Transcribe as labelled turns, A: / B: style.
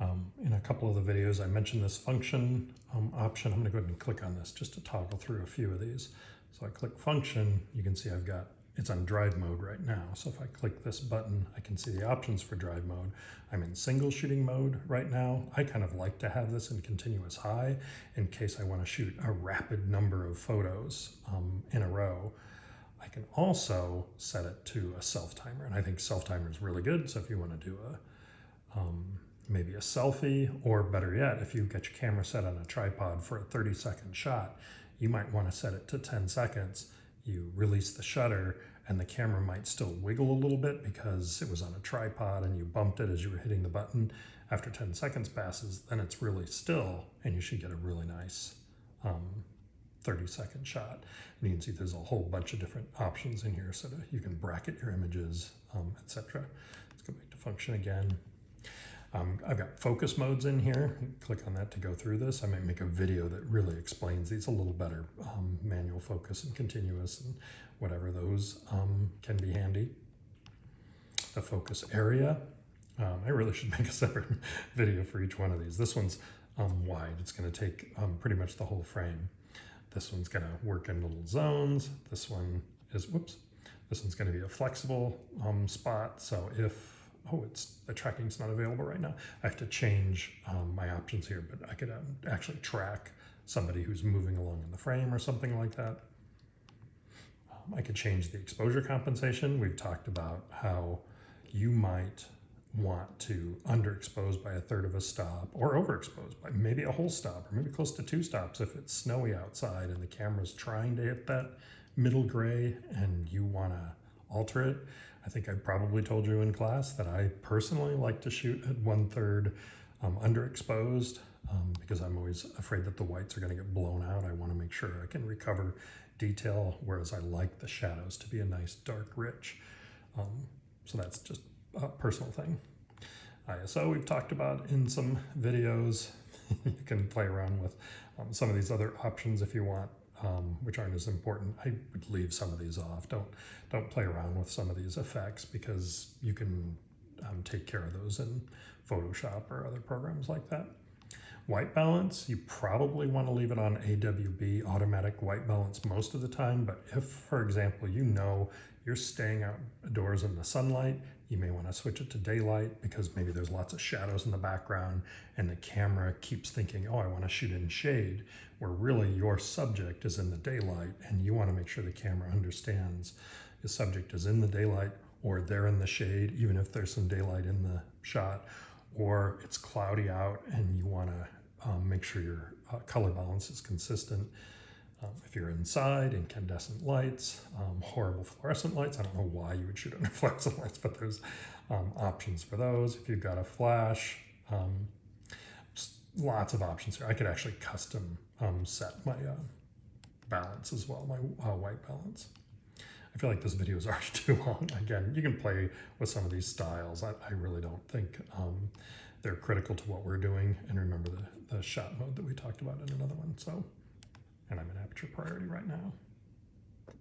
A: In a couple of the videos, I mentioned this function option. I'm going to go ahead and click on this just to toggle through a few of these. So I click function, you can see it's on drive mode right now. So if I click this button, I can see the options for drive mode. I'm in single shooting mode right now. I kind of like to have this in continuous high in case I want to shoot a rapid number of photos in a row. I can also set it to a self timer, and I think self timer is really good. So if you want to do maybe a selfie, or better yet, if you get your camera set on a tripod for a 30-second shot, you might want to set it to 10 seconds. You release the shutter and the camera might still wiggle a little bit because it was on a tripod and you bumped it as you were hitting the button. After 10 seconds passes, then it's really still and you should get a really nice 30-second shot. And you can see there's a whole bunch of different options in here so that you can bracket your images, etc. Let's go back to function again. I've got focus modes in here. Click on that to go through this. I might make a video that really explains these a little better. Manual focus and continuous and whatever those can be handy. The focus area. I really should make a separate video for each one of these. This one's wide. It's going to take pretty much the whole frame. This one's going to work in little zones. This one is, this one's going to be a flexible spot. So if the tracking's not available right now, I have to change my options here, but I could actually track somebody who's moving along in the frame or something like that. I could change the exposure compensation. We've talked about how you might want to underexpose by a third of a stop or overexpose by maybe a whole stop or maybe close to 2 stops if it's snowy outside and the camera's trying to hit that middle gray and you want to alter it. I think I probably told you in class that I personally like to shoot at 1/3 underexposed because I'm always afraid that the whites are going to get blown out. I want to make sure I can recover detail, whereas I like the shadows to be a nice dark rich. So that's just a personal thing. ISO we've talked about in some videos. You can play around with some of these other options if you want. Which aren't as important. I would leave some of these off. Don't play around with some of these effects because you can take care of those in Photoshop or other programs like that. White balance, you probably want to leave it on AWB, automatic white balance, most of the time. But if, for example, you know you're staying outdoors in the sunlight, you may want to switch it to daylight because maybe there's lots of shadows in the background and the camera keeps thinking, oh, I want to shoot in shade, where really your subject is in the daylight and you want to make sure the camera understands the subject is in the daylight or they're in the shade, even if there's some daylight in the shot, or it's cloudy out and you want to make sure your color balance is consistent. If you're inside, incandescent lights, horrible fluorescent lights. I don't know why you would shoot under fluorescent lights, but there's options for those. If you've got a flash, lots of options here. I could actually custom set my balance as well, my white balance. I feel like this video is already too long. Again, you can play with some of these styles. I really don't think they're critical to what we're doing. And remember the shot mode that we talked about in another one. So. And I'm in aperture priority right now.